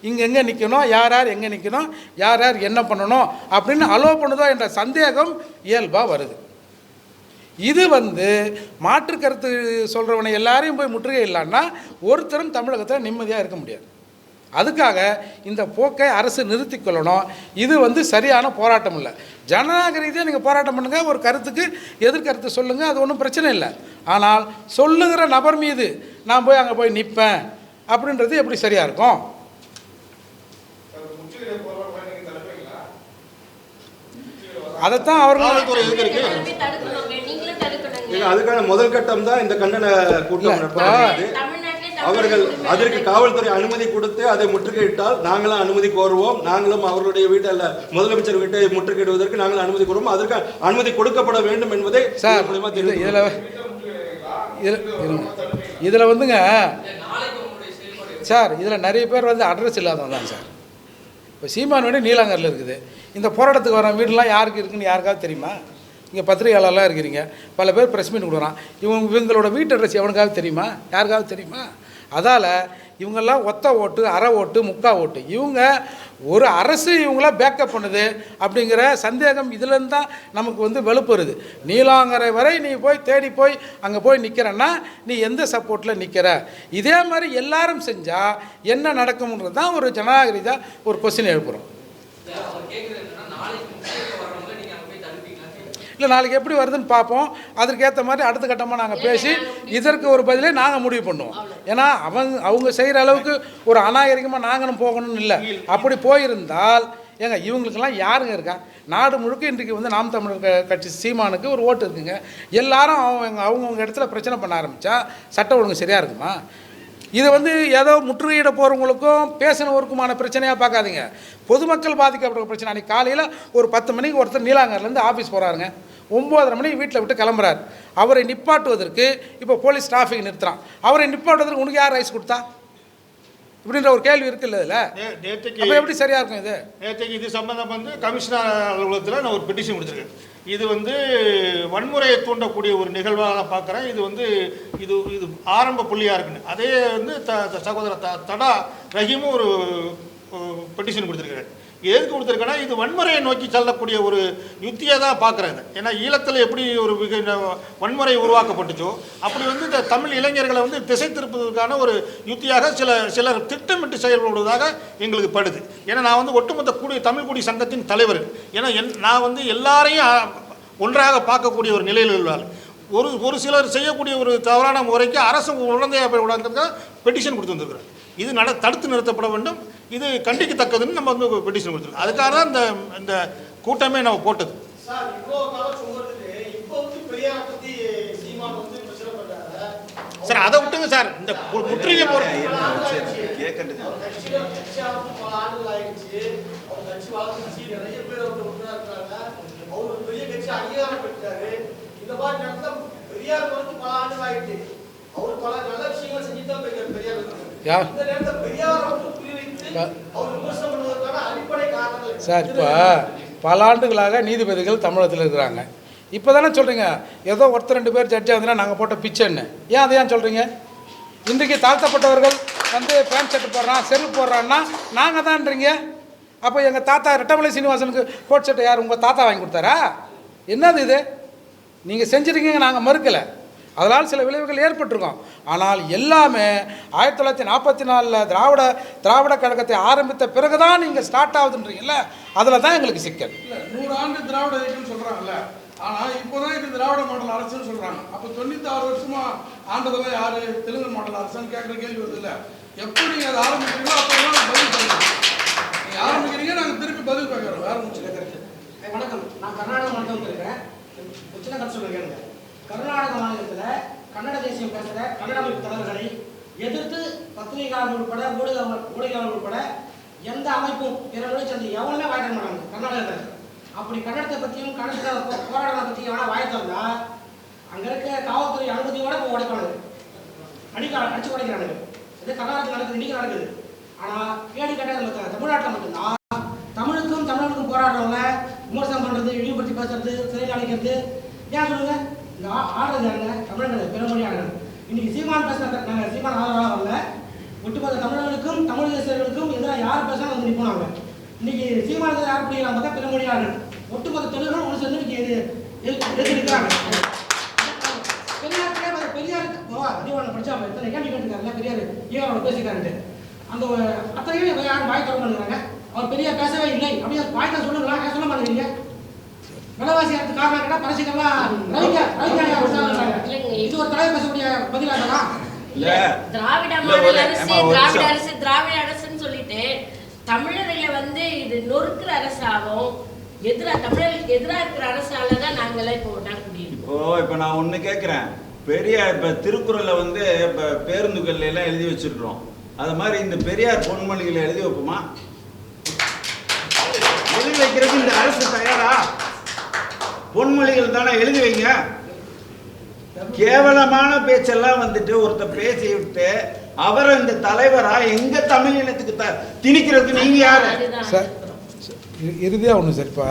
இங்கே எங்கே நிற்கணும், யார் யார் எங்கே நிற்கணும், யார் யார் என்ன பண்ணணும் அப்படின்னு அலோவ் பண்ணுதோ என்ற சந்தேகம் இயல்பாக வருது. இது வந்து மாற்று கருத்து சொல்கிறவனை எல்லாரையும் போய் முற்றுகை இல்லைன்னா ஒருத்தரும் தமிழகத்தில் நிம்மதியாக இருக்க முடியாது. அதுக்காக இந்த போக்கை அரசு நிறுத்தி கொள்ளணும். இது வந்து சரியான போராட்டம் இல்லை. ஜனநாயக ரீதியாக நீங்கள் போராட்டம் பண்ணுங்கள், ஒரு கருத்துக்கு எதிர்கருத்து சொல்லுங்கள், அது ஒன்றும் பிரச்சனை இல்லை. ஆனால் சொல்லுகிற நபர் மீது நான் போய் அங்கே போய் நிற்பேன் அப்படின்றது எப்படி சரியாக இருக்கும்? அதைத்தான் அவர்கள் அதுக்கான முதல் கட்டம் தான் இந்த கண்டன கூட்டம் நடத்துறது. அவர்கள் அதற்கு காவல்துறை அனுமதி கொடுத்து அதை முற்றுகையிட்டால் நாங்களும் அனுமதி கோருவோம். நாங்களும் அவர்களுடைய வீட்டில் முதலமைச்சர் வீட்டை முற்றுகையிடுவதற்கு நாங்கள் அனுமதி கோருவோம். அதற்கு அனுமதி கொடுக்கப்பட வேண்டும் என்பதை இதில் வந்துங்க சார், இதில் நிறைய பேர் வந்து அட்ரஸ் இல்லாதவங்க தான் சார். இப்போ சீமான் வீடு நீலாங்கரில் இருக்குது. இந்த போராட்டத்துக்கு வர வீடுலாம் யாருக்கு இருக்குன்னு யாருக்காவது தெரியுமா? இங்கே பத்திரிகையாளர்லாம் இருக்கிறீங்க, பல பேர் ப்ரெஸ் மீட் கொடுக்குறான், இவங்களோட வீட்டு அட்ரஸ் எவனுக்காவது தெரியுமா? யாருக்காவது தெரியுமா? அதால் இவங்கெல்லாம் ஒத்த ஓட்டு, அரை ஓட்டு, முக்கால் ஓட்டு. இவங்க ஒரு அரசு இவங்களாம் பேக்கப் பண்ணுது அப்படிங்கிற சந்தேகம் இதுலேருந்து தான் நமக்கு வெளுப்புறுது. நீலாங்கரை வரை நீ போய் தேடி போய் அங்கே போய் நிற்கிறன்னா நீ எந்த சப்போர்ட்டில் நிற்கிற? இதே மாதிரி எல்லாரும் செஞ்சால் என்ன நடக்கும்ன்றது தான் ஒரு ஜனநாயக ரீதியாக ஒரு கொஸ்டின் எழுப்புகிறோம். இல்லை, நாளைக்கு எப்படி வருதுன்னு பார்ப்போம். அதற்கேற்ற மாதிரி அடுத்த கட்டமாக நாங்கள் பேசி இதற்கு ஒரு பதிலே நாங்கள் முடிவு பண்ணுவோம். ஏன்னா அவங்க செய்கிற அளவுக்கு ஒரு அநாகரிகமாக நாங்களும் போகணும்னு இல்லை. அப்படி போயிருந்தால் இவங்களுக்கெல்லாம் யாருங்க இருக்கா? நாடு முழுக்க இன்றைக்கு நாம் தமிழர் கட்சி சீமானுக்கு ஒரு ஓட்டு இருக்குங்க. எல்லாரும் அவங்கவுங்க இடத்துல பிரச்சனை பண்ண ஆரம்பித்தா சட்ட ஒழுங்கு சரியாக இருக்குமா? இது ஏதோ முற்றுகையிட போகிறவங்களுக்கும் பேசினவருக்குமான பிரச்சனையாக பார்க்காதீங்க. பொதுமக்கள் பாதிக்கப்படுற பிரச்சனை. அன்றைக்கி காலையில் ஒரு 10 மணிக்கு ஒருத்தர் நீலாங்கரிலேருந்து ஆஃபீஸ் போகிறாருங்க. 9:30 மணிக்கு வீட்டில் விட்டு கிளம்புறாரு. அவரை நிப்பாட்டுவதற்கு இப்போ போலீஸ் டிராஃபிக் நிறுத்துறான். அவரை நிப்பாட்டுவதற்கு உனக்கு யார் ரைஸ் கொடுத்தா? இப்படின்ற ஒரு கேள்வி இருக்குல்ல. இதில் அப்போ எப்படி சரியாக இருக்கும்? நேற்றுக்கு இது சம்பந்தம் கமிஷனர் அலுவலகத்தில் நான் ஒரு பெட்டிஷன் கொடுத்துருக்கேன். இது வன்முறையை தூண்டக்கூடிய ஒரு நிகழ்வாக நான் பார்க்குறேன். இது ஆரம்ப புள்ளியாக இருக்குன்னு. அதே சகோதரர் தடா ரஹீமும் ஒரு பெட்டிஷன் கொடுத்துருக்காரு. எதுக்கு கொடுத்துருக்கேன்னா இது வன்முறையை நோக்கி செல்லக்கூடிய ஒரு யுத்தியை தான் பார்க்குறேன். ஏன்னா ஈழத்தில் எப்படி ஒரு வன்முறை உருவாக்கப்பட்டுச்சோ அப்படி இந்த தமிழ் இளைஞர்களை திசை திருப்பதற்கான ஒரு யுத்தியாக சிலர் திட்டமிட்டு செயல்படுவதாக எங்களுக்கு படுது. ஏன்னா நான் ஒட்டுமொத்த தமிழ் குடி சங்கத்தின் தலைவர். ஏன்னா நான் எல்லாரையும் ஒன்றாக பார்க்கக்கூடிய ஒரு நிலையில் உள்ளார். ஒரு சிலர் செய்யக்கூடிய ஒரு தவறான முறைக்கு அரசு உடந்தையாக விடாதுக்காக பெட்டிஷன் கொடுத்து வந்துருக்குறேன். இது தடுத்து நிறுத்தப்பட வேண்டும். இது கண்டிக்கத்தக்கதுன்னு நம்ம பெட்டிஷன் கொடுத்துருக்கோம். அதுக்காக தான் இந்த கூட்டமே நம்ம போட்டது. சார் அதை விட்டுங்க சார். இந்த முற்றுகை சார், இப்போ பல ஆண்டுகளாக நீதிபதிகள் தமிழகத்தில் இருக்கிறாங்க. இப்போ தானே சொல்கிறீங்க ஏதோ ஒருத்தர் 2 பேர் ஜட்ஜாக இருந்தால் நாங்கள் போட்ட பிச்சைன்னு. ஏன் அதை ஏன் சொல்கிறீங்க? இன்றைக்கு தாழ்த்தப்பட்டவர்கள் பேண்ட் ஷர்ட் போடுறான், செருப்பு போடுறான்னா நாங்கள் தான்றீங்க. அப்போ எங்கள் தாத்தா ரெட்டமலை சீனிவாசனுக்கு கோட் ஷர்ட்டை யார் உங்கள் தாத்தா வாங்கி கொடுத்தாரா? என்னது இது? நீங்கள் செஞ்சுருக்கீங்க, நாங்கள் மறுக்கலை. அதனால் சில விளைவுகள் ஏற்பட்டிருக்கோம். ஆனால் எல்லாமே 1944 திராவிட கழகத்தை ஆரம்பித்த பிறகு தான் நீங்கள் ஸ்டார்ட் ஆகுதுன்றீங்கல்ல, அதில் தான் எங்களுக்கு சிக்கல். இல்லை, 100 ஆண்டு திராவிட இயக்கம்னு சொல்கிறாங்கல்ல, ஆனால் இப்போ தான் இது திராவிட மாடல் அரசுன்னு சொல்கிறாங்க. அப்போ 96 வருஷமாக ஆண்டதெல்லாம் யார்? தெலுங்கு மாடல் அரசுன்னு கேட்குற கேள்வி வருது இல்லை? எப்போ நீங்கள் அதை ஆரம்பிக்கிறீங்களோ அப்போ தான் பதில் சொல்லுங்கள். நீங்கள் ஆரம்பிக்கிறீங்க, நாங்கள் திருப்பி பதில் கேட்குறோம். வேறு முடிச்சு கேட்குறேன். வணக்கம், நான் கர்நாடக மாநிலத்தில் இருக்கிறேன். சின்ன கருத்து சொல்லுங்க. கர்நாடக மாநிலத்தில் கன்னட தேசியம் பேசுகிற கன்னட அமைப்பு தலைவர்களை எதிர்த்து பத்திரிகையாளர்கள் உட்பட ஊடகங்கள் உட்பட எந்த அமைப்பும் பிற மொழி சேர்ந்து எவனுமே வாய்க்க மாட்டாங்க கர்நாடகத்தில். அப்படி கன்னடத்தை பற்றியும் கன்னடத்தை போராட்டத்தை பற்றியும் எவனா வாய் திறந்தா அங்கே இருக்க காவல்துறை அனுமதியோட இப்போ உடைப்பானுங்க, அடிச்சு உடைக்கிறானுங்க. இது கர்நாடகத்தில் நடக்குது, இன்றைக்கி நடக்குது. ஆனால் கேள்வி கேட்டால் தமிழ்நாட்டில் மட்டும்தான் தமிழுக்கும் தமிழனுக்கும் போராடுறவங்க விமர்சனம் பண்ணுறது, இழிவுபடுத்தி பேசுறது, சிறையில் அடைக்கிறது. ஏன் சொல்லுங்க? இந்த ஆடுறது யாருங்க? தமிழர்கள், பிறமொழி ஆடுறது. இன்னைக்கு சீமான் பேசுகிற நாங்கள் சீமான் ஆதரவாக வரல. ஒட்டுமொத்த தமிழர்களுக்கும் தமிழ் தேசியர்களுக்கும் எதிராக யார் பேசினாலும் நிற்போம். இன்னைக்கு சீமானத்தை யார் பிடிக்கிறாங்க பார்த்தா பிறமொழி ஆடுறது. ஒட்டுமொத்த தொழில்கள் ஒன்று சேர்ந்து இன்னைக்கு இருக்கிறாங்க. பெரியார் அதிகாரம் படிச்சா எத்தனை கேள்வி கேட்டுருக்காருல்ல, பெரியார் ஈரோட பேசிக்கிறாரு. அந்த அத்தனையும் யாரும் வாய் தர பண்ணுறாங்க. அவர் பெரியார் பேசவே இல்லை அப்படியே வாய் தான் சொல்லுங்களா? ஏன் சொல்ல மாட்டேங்கிறீங்க? விலைவாசி ஏற்ற காரணம் கேட்டா பரிசுக்கெல்லாம் இது ஒரு தலைவர் பேசக்கூடிய பதிலாக திராவிட மாடல் அரசு, திராவிட அரசு, திராவிட அரசுன்னு சொல்லிட்டு தமிழர்களை இது நொறுக்கிற அரசாகவும் தமிழர்களுக்கு எதிராக இருக்கிற அரசால தான் நாங்களே இப்போ ஒட்டாக்கூடியிருக்கோம். இப்போ நான் ஒன்று கேட்குறேன். பெரியார் இப்போ திருக்குறளில் இப்போ பேருந்துகள் எல்லாம் எழுதி வச்சிருக்கிறோம். அது மாதிரி இந்த பெரியார் பொன்மொழிகளை எழுதி வைப்போமா? எழுதி வைக்கிறதுக்கு இந்த அரசு தயாரா? பொன்மொழிகள் தானே எழுதி வைங்க. கேவலமான பேச்செல்லாம் ஒருத்தர் பேசி விட்டு அவரை இந்த தலைவரா எங்க தமிழ் இனத்துக்கு திணிக்கிறதுக்கு நீங்க யாரு சார்? இறுதியாக ஒன்று சார், இப்போ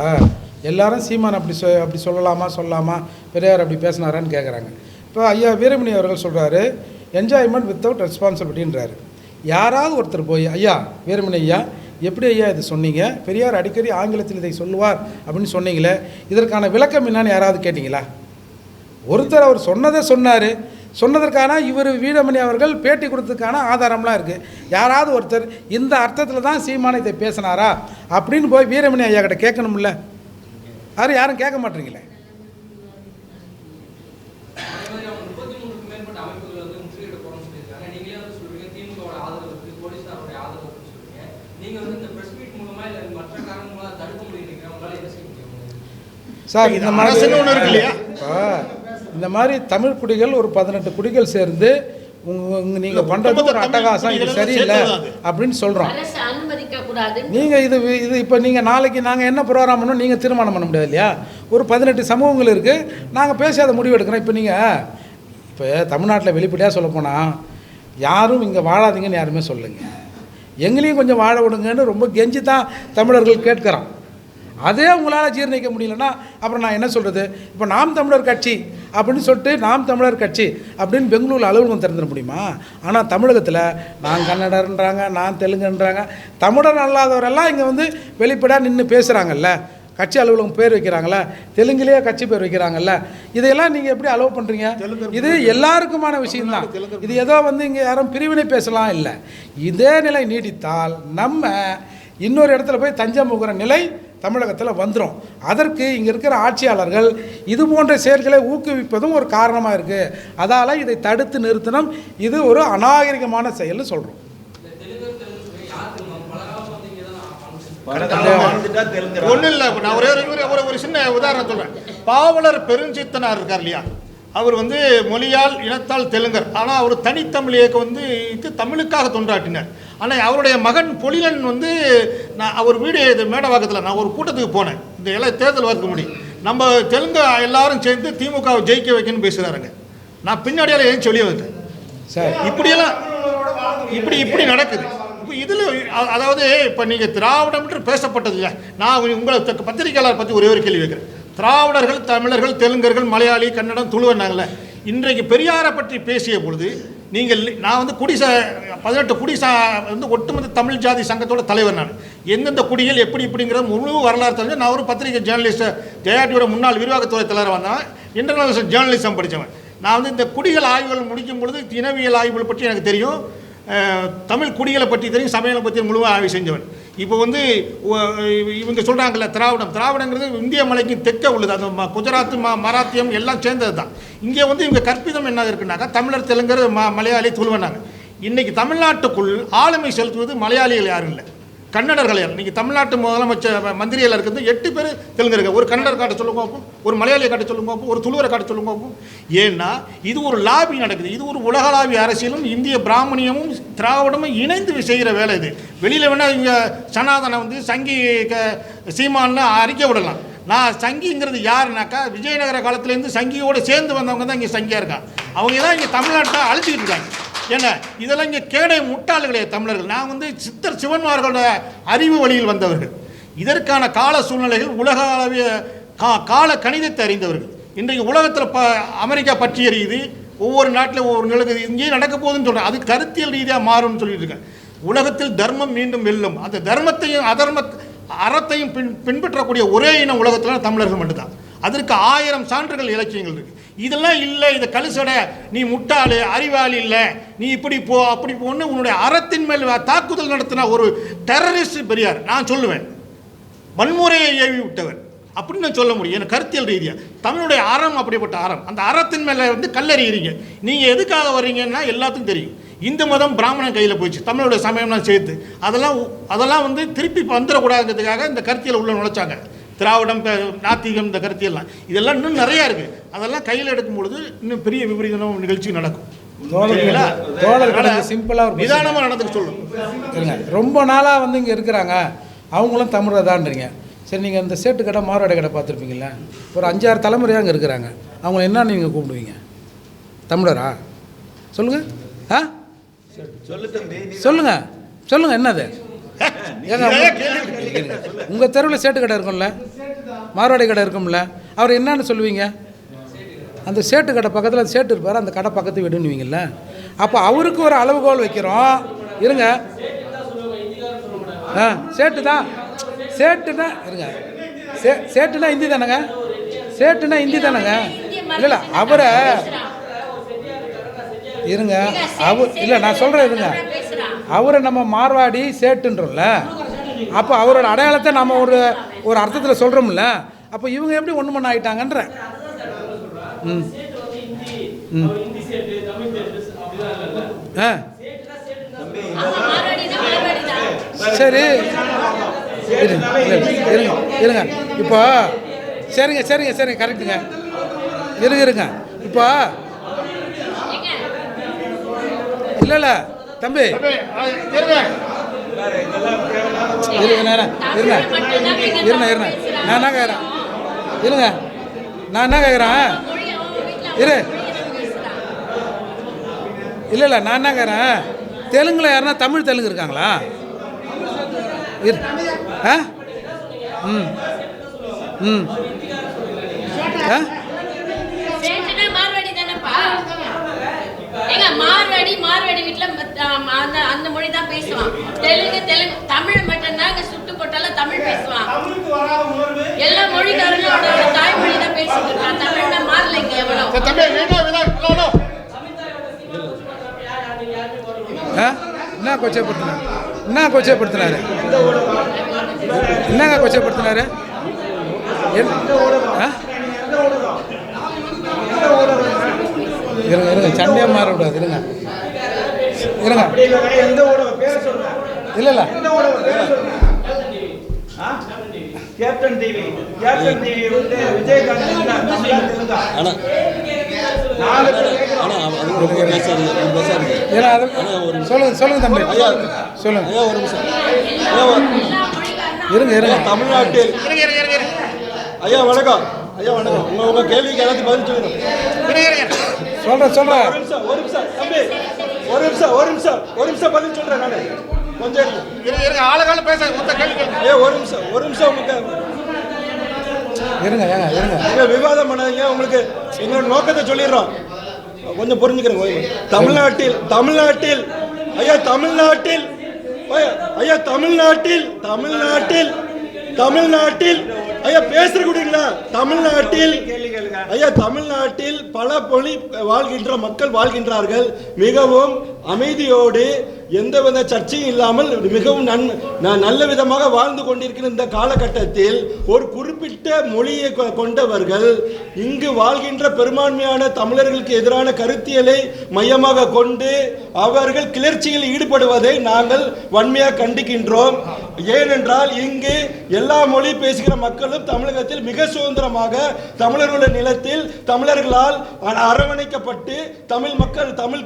எல்லாரும் சீமான் அப்படி சொல்லலாமா பெரியார் அப்படி பேசினாரான்னு கேட்குறாங்க. இப்போ ஐயா வீரமணி அவர்கள் சொல்கிறாரு என்ஜாய்மெண்ட் வித்தவுட் ரெஸ்பான்சிபிலிட்டின்றாரு. யாராவது ஒருத்தர் போய் ஐயா வீரமணி ஐயா எப்படி ஐயா இது சொன்னீங்க, பெரியார் அடிக்கடி ஆங்கிலத்தில் இதை சொல்லுவார் அப்படின்னு சொன்னீங்களே, இதற்கான விளக்கம் என்னன்னு யாராவது கேட்டிங்களா? ஒருத்தர் அவர் சொன்னதை சொன்னார், சொன்னதற்கான இவர் வீரமணி அவர்கள் பேட்டி கொடுத்ததுக்கான ஆதாரம்லாம் இருக்குது. யாராவது ஒருத்தர் இந்த அர்த்தத்தில் தான் சீமானை இதை பேசினாரா அப்படின்னு போய் வீரமணி ஐயா கிட்ட கேட்கணும்ல? யாரும் கேட்க மாட்டீங்களே. சார் இந்த மாதிரி இந்த மாதிரி தமிழ் குடிகள் ஒரு 18 குடிகள் சேர்ந்து நீங்கள் பண்ணுறது ஒரு அட்டகாசம், இது சரியில்லை அப்படின்னு சொல்கிறோம். நீங்கள் இது இப்போ நீங்கள் நாளைக்கு நாங்கள் என்ன ப்ரோக்ராம் பண்ணோம் நீங்கள் தீர்மானம் பண்ண முடியாது இல்லையா? ஒரு 18 சமூகங்கள் இருக்குது, நாங்கள் பேசி அதை முடிவு எடுக்கிறோம். இப்போ தமிழ்நாட்டில் வெளிப்படையாக சொல்லப்போனால் யாரும் இங்கே வாழாதீங்கன்னு யாருமே சொல்லுங்க, எங்களையும் கொஞ்சம் வாழ விடுங்கன்னு ரொம்ப கெஞ்சி தான் தமிழர்கள் கேட்குறான். அதே உங்களால் ஜீர்ணிக்க முடியலன்னா அப்புறம் நான் என்ன சொல்கிறது? இப்போ நாம் தமிழர் கட்சி அப்படின்னு சொல்லிட்டு நாம் தமிழர் கட்சி அப்படின்னு பெங்களூரில் அலுவலகம் திறந்துட முடியுமா? ஆனால் தமிழகத்தில் நான் கன்னடர்ன்றாங்க, நான் தெலுங்குன்றாங்க, தமிழர் அல்லாதவரெல்லாம் இங்கே வந்து வெளிப்படையாக நின்று பேசுகிறாங்கல்ல, கட்சி அலுவலகம் பேர் வைக்கிறாங்களா, தெலுங்குலேயே கட்சி பேர் வைக்கிறாங்கல்ல, இதையெல்லாம் நீங்கள் எப்படி அலோவ் பண்ணுறீங்க? இது எல்லாருக்குமான விஷயம்தான். இது ஏதோ வந்து இங்கே யாரும் பிரிவினை பேசலாம் இல்லை. இதே நிலை நீடித்தால் நம்ம இன்னொரு இடத்துல போய் தஞ்சம் போகிற நிலை தமிழகத்தில் வந்துடும். அதற்கு இங்கே இருக்கிற ஆட்சியாளர்கள் இது போன்ற செயல்களை ஊக்குவிப்பதும் ஒரு காரணமாக இருக்குது. அதால் இதை தடுத்து நிறுத்தணும். இது ஒரு அநாகரிகமான செயல்னு சொல்கிறோம். ஒன்றும் இல்லை, நான் ஒரு சின்ன உதாரணம் சொல்கிறேன். பாவலர் பெருஞ்சித்தனார் இருக்கார் இல்லையா, அவர் வந்து மொழியால் இனத்தால் தெலுங்கர், ஆனால் அவர் தனித்தமிழ் இயக்கம் வந்து தமிழுக்காக தொண்டாட்டினார். ஆனால் அவருடைய மகன் பொழிலன் வந்து நான் அவர் வீடு இது மேடவாக்கத்தில் நான் ஒரு கூட்டத்துக்கு போனேன், இந்த எல்லாம் தேர்தல் வரதுக்கு முன்னாடி. நம்ம தெலுங்கு எல்லாரும் சேர்ந்து திமுகவை ஜெயிக்க வைக்கணும்னு பேசுகிறாருங்க. நான் பின்னாடியால் ஏன் சொல்லி வந்துட்டேன் சார், இப்படியெல்லாம் இப்படி நடக்குது. இப்போ இதில் அதாவது இப்போ நீங்கள் திராவிடம்ன்று பேசப்பட்டது இல்லை. நான் உங்களை பத்திரிகையாளர் பற்றி ஒரே ஒரு கேள்வி வைக்கிறேன். திராவிடர்கள், தமிழர்கள், தெலுங்கர்கள், மலையாளி, கன்னடம், துளுவன்னாங்களே, இன்றைக்கு பெரியாரை பற்றி பேசிய பொழுது நான் வந்து 18 குடிசா வந்து ஒட்டுமொத்த தமிழ் ஜாதி சங்கத்தோட தலைவர். நான் எந்தெந்த குடிகள் எப்படி இப்படிங்கிற முழு வரலாறு தெரிஞ்சு நான் ஒரு பத்திரிகை ஜேர்னலிஸ்ட், ஜெயாட்டியோட முன்னாள் விரிவாக்கத்துறை தலைவர் வந்தேன், இன்டர்நேஷனல் ஜேர்னலிசம் படித்தவன். நான் வந்து இந்த குடிகள் ஆய்வுகள் முடிக்கும் பொழுது இனவியல் ஆய்வுகள் பற்றி எனக்கு தெரியும், தமிழ் குடிகளை பற்றி தெரியும், சமையலை பற்றி முழுவதும் ஆய்வு செஞ்சவன். இப்போ வந்து இவங்க சொல்கிறாங்கல்ல திராவிடங்கிறது இந்திய மலைக்கு தெற்க உள்ளது, அந்த குஜராத் மராத்தியம் எல்லாம் சேர்ந்தது தான். இங்கே வந்து இவங்க கற்பிதம் என்ன இருக்குன்னாக்கா தமிழர், தெலுங்கர், மலையாளி, துளுவனாங்க. இன்றைக்கி தமிழ்நாட்டுக்குள் ஆளுமை செலுத்துவது மலையாளிகள் யாரும் இல்லை, கன்னடர்கள் யார். இன்றைக்கி தமிழ்நாட்டு முதலமைச்சர் மந்திரிகள் இருக்கிறது 8 பேர் தெலுங்கர்கள். ஒரு கன்னடர் காட்ட சொல்லுங்க பார்ப்போம், ஒரு மலையாளியை காட்ட சொல்லுங்க பார்ப்போம், ஒரு துளுவரை காட்ட சொல்லுங்க பார்ப்போம். ஏன்னா இது ஒரு லாபி நடக்குது, இது ஒரு உலகளாவிய அரசியலும் இந்திய பிராமணியமும் திராவிடமும் இணைந்து செய்கிற வேலை. இது வெளியில் வேணால் இங்கே சனாதனை வந்து சங்கி சீமான்னு அறிக்கை விடலாம். நான் சங்கிங்கிறது யாருனாக்கா விஜயநகர காலத்துலேருந்து சங்கியோடு சேர்ந்து வந்தவங்க தான் இங்கே சங்கியாக இருக்காங்க. அவங்க தான் இங்கே தமிழ்நாட்டை அழிச்சிக்கிட்டு இருக்காங்க. ஏன்னா இதெல்லாம் இங்கே கேடை முட்டாள்களே தமிழர்கள். நான் வந்து சித்தர் சிவன்மார்களோட அறிவு வழியில் வந்தவர்கள். இதற்கான கால சூழ்நிலைகள் உலக அளவிய கால கணிதத்தை அறிந்தவர்கள். இன்றைக்கு உலகத்தில் அமெரிக்கா பற்றி எறியுது, ஒவ்வொரு நாட்டில் ஒவ்வொரு நிலவுக்கு இங்கேயும் நடக்க போகுதுன்னு சொல்கிறேன். அது கருத்தியல் ரீதியாக மாறும்னு சொல்லிட்டு இருக்கேன். உலகத்தில் தர்மம் மீண்டும் வெல்லும். அந்த தர்மத்தையும் அறத்தையும் பின்பற்றக்கூடிய ஒரே இனம் உலகத்தில் தமிழர்கள் மட்டும்தான். அதற்கு 1000 சான்றுகள் இலக்கியங்கள் இருக்குது. இதெல்லாம் இல்லை, இதை கழுசடை, நீ முட்டாளு, அறிவாளி இல்லை, நீ இப்படி போ அப்படி போன்னு உன்னுடைய அறத்தின் மேல் தாக்குதல் நடத்தின ஒரு டெரரிஸ்ட் பெரியார். நான் சொல்லுவேன் வன்முறையை ஏவி விட்டவர் அப்படின்னு நான் சொல்ல முடியும். எனக்கு கருத்தியல் ரீதியாக தமிழுடைய அறம் அப்படிப்பட்ட அறம். அந்த அறத்தின் மேலே வந்து கல்லறிகிறீங்க. நீங்கள் எதுக்காக வர்றீங்கன்னா எல்லாத்துக்கும் தெரியும். இந்து மதம் பிராமணன் கையில் போயிடுச்சு, தமிழுடைய சமயம்லாம் சேர்த்து. அதெல்லாம் வந்து திருப்பி வந்துடக்கூடாதுங்கிறதுக்காக இந்த கருத்தியல் உள்ள நுழைச்சாங்க. திராவிடம், நாத்திகம், இந்த கருத்தியெல்லாம் இதெல்லாம் இன்னும் நிறையா இருக்குது. அதெல்லாம் கையில் எடுக்கும் பொழுது இன்னும் பெரிய விபரீதம் நிகழ்ச்சி நடக்கும். சிம்பிளாக நிதானமாக நடந்துக்க சொல்லுங்க. ரொம்ப நாளாக வந்து இங்கே இருக்கிறாங்க, அவங்களும் தமிழர் தான்றீங்க. சரி, நீங்கள் இந்த சேட்டு கடை மாரோட கடை பார்த்துருப்பீங்கள, ஒரு 5-6 தலைமுறையாக அங்கே இருக்கிறாங்க. அவங்கள என்ன நீங்கள் கூப்பிடுவீங்க? தமிழரா? சொல்லுங்கள். சொல்லுங்கள் என்னது? உங்கள் தெருவில் சேட்டு கடை இருக்கும்ல, மாரோடை கடை இருக்கும்ல, அவர் என்னன்னு சொல்லுவீங்க? அந்த சேட்டு கடை பக்கத்தில் அந்த சேட்டு இருப்பார், அந்த கடை பக்கத்து விடுன்னுவீங்கல்ல. அப்போ அவருக்கு ஒரு அளவுகோல் வைக்கிறோம், இருங்க. சேட்டு தான் இருங்க. சேட்டுனா ஹிந்தி தானேங்க? சேட்டுனா ஹிந்தி தானேங்க? இல்லை அவரை இருங்க. இல்லை நான் சொல்கிறேன் இருங்க. அவரை நம்ம மார்வாடி சேட்டுன்றோம்ல, அப்போ அவரோட அடையாளத்தை நம்ம ஒரு அர்த்தத்தில் சொல்கிறோம்ல, அப்போ இவங்க எப்படி ஒன்று மணி ஆகிட்டாங்கன்ற. ம் ம் சரி இருங்க. இப்போ சரிங்க கரெக்டுங்க. இருங்க இப்போ இல்லை தம்பி இருங்க நான் என்ன கேட்குறேன் இல்லை நான் என்ன கேட்குறேன், தெலுங்குல யாருன்னா தமிழ் தெலுங்கு இருக்காங்களா? ம் ம் மார்வாடி வீட்டுல அந்த மொழி தான் பேசுவான். தெலுங்கு தமிழ் மட்டும்தான் சுட்டு போட்டாலும் தமிழ் பேசுவான். எல்லா மொழிக்காரங்களோட தாய்மொழி தான் பேசிட்டு இருக்கான். தமிழ்னா மாறலைங்க எவ்வளவு. என்ன கொச்சைப்படுத்தினாரு? என்னங்க கொச்சைப்படுத்தினாரு? இருங்க சண்டையா மாறக்கூடாது. இருங்க இல்லை கேப்டன் டிவி வந்து விஜயகாந்த் சொல்லுங்க தம்பி சொல்லுங்க. இருங்க தமிழ்நாட்டில் ஐயா வணக்கம். உங்க கேள்விக்கு எல்லாத்தையும் பதில் சொல்லுங்க. சொல்றேன். ஒரு நிமிஷம் பதில் சொல்றேன். நானு கொஞ்சம் ஆளுகால பேச ஒரு நிமிஷம் இருங்க விவாதம் பண்ணாதீங்க. உங்களுக்கு எங்களோட நோக்கத்தை சொல்லிடுறோம், கொஞ்சம் புரிஞ்சுக்கிறேங்க. தமிழ்நாட்டில் ஐயா பேசுறீங்களா? தமிழ்நாட்டில் பல மொழி வாழ்கின்ற மக்கள் வாழ்கின்றார்கள். மிகவும் அமைதியோடு எந்தவித சர்ச்சையும் இல்லாமல் மிகவும் நல்ல விதமாக வாழ்ந்து கொண்டிருக்கிற இந்த காலகட்டத்தில் ஒரு குறிப்பிட்ட மொழியை கொண்டவர்கள் இங்கு வாழ்கின்ற பெரும்பான்மையான தமிழர்களுக்கு எதிரான கருத்தியலை மையமாக கொண்டு அவர்கள் கிளர்ச்சியில் ஈடுபடுவதை நாங்கள் வன்மையாக கண்டிக்கின்றோம். ஏனென்றால் இங்கு எல்லா மொழி பேசுகிற மக்களும் தமிழகத்தில் மிக சுதந்திரமாக தமிழர்களுடைய நிலத்தில் தமிழர்களால் அரவணைக்கப்பட்டு தமிழ்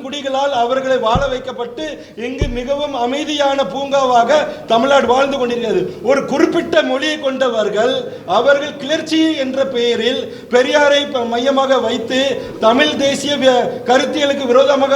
குடிகளால் அவர்களை வாழ வைக்கப்பட்டு இங்கு மிகவும் அமைதியான பூங்காவாக தமிழ்நாடு வாழ்ந்து கொண்டிருக்கிறது. ஒரு குறிப்பிட்ட மொழியை கொண்டவர்கள் அவர்கள் கிளர்ச்சி என்ற பெயரில் பெரியாரை மையமாக வைத்து தமிழ் தேசிய கருத்தியலுக்கு விரோதமாக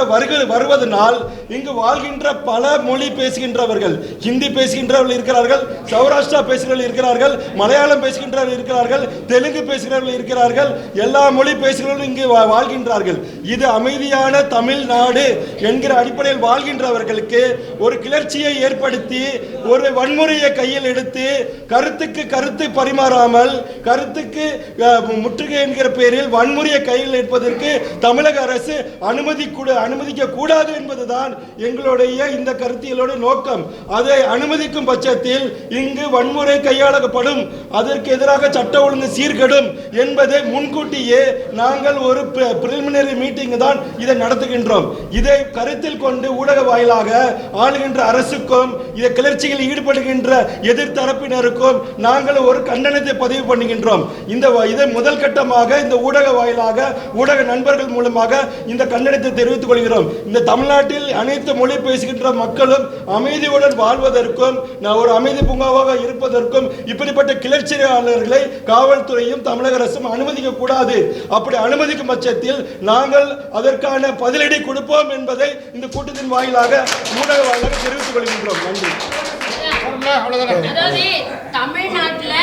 வருவதனால் இங்கு வாழ்கின்ற பல மொழி பேசுகின்றவர்கள், ஹிந்தி பேசுகின்றவர்கள் இருக்கிறார்கள், சௌராஷ்டிரா பேசுகிறவர்கள் இருக்கிறார்கள், மலையாளம் பேசுகின்றவர்கள் இருக்கிறார்கள், தெலுங்கு பேசுகிறவர்கள் இருக்கிறார்கள், எல்லா மொழி பேசுகிறவர்களும் இங்கு வாழ்கின்றார்கள். இது அமைதியான தமிழ்நாடு என்கிற அடிப்படையில் வாழ்கின்றவர்களுக்கு ஒரு கிளர்ச்சியை ஏற்படுத்தி ஒரு வன்முறையை கையில் எடுத்து கருத்துக்கு கருத்து பரிமாறாமல் கருத்துக்கு முற்றுகை என்கிற பெயரில் வன்முறையை கையில் எடுப்பதற்கு தமிழக அரசு அனுமதிக்க கூடாது என்பதுதான் எங்களுடைய இந்த கருத்தியலோட நோக்கம். அதை அனுமதிக்கும் பட்சத்தில் இங்கு வன்முறை கையாளப்படும், அதற்கு எதிராக சட்ட ஒழுங்கு சீர்கெடும் என்பதை முன்கூட்டியே நாங்கள் ஒரு பிரிலிமினரி மீட்டிங் தான் இதை நடத்துகின்றோம். இதை கருத்தில் கொண்டு ஊடக வாயிலாக ஆளுகின்ற அரசுக்கும் இதை கிளர்ச்சியில் ஈடுபடுகின்ற எதிர்த்தரப்பினருக்கும் நாங்கள் ஒரு கண்டனத்தை பதிவு பண்ணுகின்றோம். இதை முதல் கட்டமாக இந்த ஊடக வாயிலாக ஊடக நண்பர்கள் மூலமாக இந்த கண்டனத்தை தெரிவித்துக் கொள்கிறோம். இந்த தமிழ்நாட்டில் அனைத்து மொழி பேசுகின்ற மக்களும் அமைதியுடன் வாழ்வதற்கும் ஒரு அமைதி பூங்காவாக இருப்பதற்கும் இப்படிப்பட்ட கிளர்ச்சியாளர்களை காவல்துறையும் தமிழக அரசும் அனுமதிக்க கூடாது. அப்படி அனுமதிக்கும் பட்சத்தில் நாங்கள் அதற்கான பதிலடி கொடுப்போம் என்பதை இந்த கூட்டத்தின் வாயிலாக ஊடக வாயிலாக தெரிவித்துக் கொள்கின்றோம். நன்றி. அதாவது தமிழ்நாட்டுல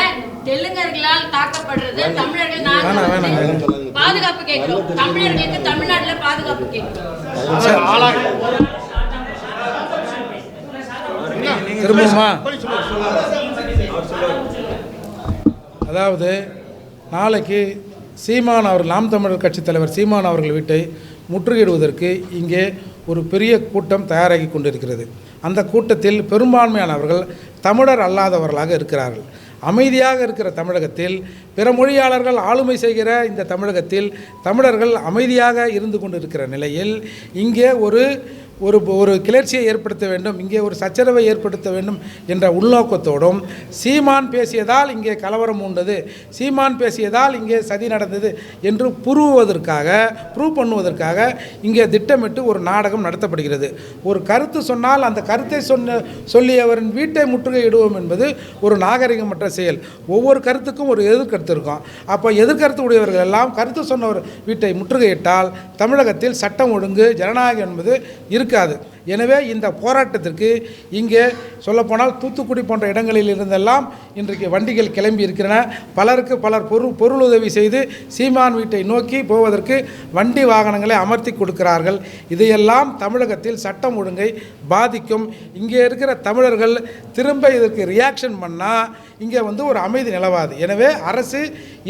தெலுங்கர்களால் தாக்கப்படுறது தமிழர்கள் பாதுகாப்பு கேட்கிறோம். தமிழர்களுக்கு தமிழ்நாட்டுல பாதுகாப்பு கேட்கிறோம். திரும்புமா? போய் சொல்லுங்க. அதாவது நாளைக்கு சீமான் அவர் நாம் தமிழர் கட்சித் தலைவர் சீமான் அவர்கள் வீட்டை முற்றுகையிடுவதற்கு இங்கே ஒரு பெரிய கூட்டம் தயாராகி கொண்டிருக்கிறது. அந்த கூட்டத்தில் பெரும்பான்மையானவர்கள் தமிழர் அல்லாதவர்களாக இருக்கிறார்கள். அமைதியாக இருக்கிற தமிழகத்தில், பிற மொழியாளர்கள் ஆளுமை செய்கிற இந்த தமிழகத்தில் தமிழர்கள் அமைதியாக இருந்து கொண்டிருக்கிற நிலையில் இங்கே ஒரு கிளர்ச்சியை ஏற்படுத்த வேண்டும், இங்கே ஒரு சச்சரவை ஏற்படுத்த வேண்டும் என்ற உள்நோக்கத்தோடும் சீமான் பேசியதால் இங்கே கலவரம் உண்டது, சீமான் பேசியதால் இங்கே சதி நடந்தது என்று ப்ரூவ் பண்ணுவதற்காக இங்கே திட்டமிட்டு ஒரு நாடகம் நடத்தப்படுகிறது. ஒரு கருத்து சொன்னால் அந்த கருத்தை சொல்லியவரின் வீட்டை முற்றுகையிடுவோம் என்பது ஒரு நாகரிகமற்ற செயல். ஒவ்வொரு கருத்துக்கும் ஒரு எதிர்கருத்து இருக்கும். அப்போ எதிர்கருத்து உடையவர்கள் எல்லாம் கருத்து சொன்னவர் வீட்டை முற்றுகையிட்டால் தமிழகத்தில் சட்டம் ஒழுங்கு ஜனநாயகம் என்பது இருக்காது. எனவே இந்த போராட்டத்திற்கு இங்கே சொல்லப்போனால் தூத்துக்குடி போன்ற இடங்களில் இருந்தெல்லாம் இன்றைக்கு வண்டிகள் கிளம்பி இருக்கின்றன. பலருக்கு பலர் பொருளுதவி செய்து சீமான் வீட்டை நோக்கி போவதற்கு வண்டி வாகனங்களை அமர்த்தி கொடுக்கிறார்கள். இதையெல்லாம் தமிழகத்தில் சட்டம் ஒழுங்கை பாதிக்கும். இங்கே இருக்கிற தமிழர்கள் திரும்ப இதற்கு ரியாக்ஷன் பண்ணால் இங்கே ஒரு அமைதி நிலவாது. எனவே அரசு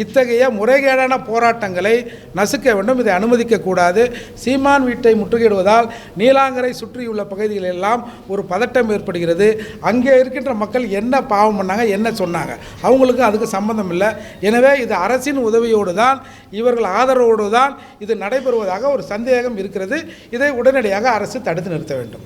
இத்தகைய முறைகேடான போராட்டங்களை நசுக்க வேண்டும், இதை அனுமதிக்கக்கூடாது. சீமான் வீட்டை முற்றுகையிடுவதால் நீலாங்கரை சுற்றியுள்ள பகுதிகளில் எல்லாம் ஒரு பதட்டம் ஏற்படுகிறது. அங்கே இருக்கின்ற மக்கள் என்ன பாவம் பண்ணாங்க, என்ன சொன்னாங்க, அவங்களுக்கு அதுக்கு சம்பந்தம் இல்லை. எனவே இது அரசின் உதவியோடு தான், இவர்கள் ஆதரவோடு தான் இது நடைபெறுவதாக ஒரு சந்தேகம் இருக்கிறது. இதை உடனடியாக அரசு தடுத்து நிறுத்த வேண்டும்.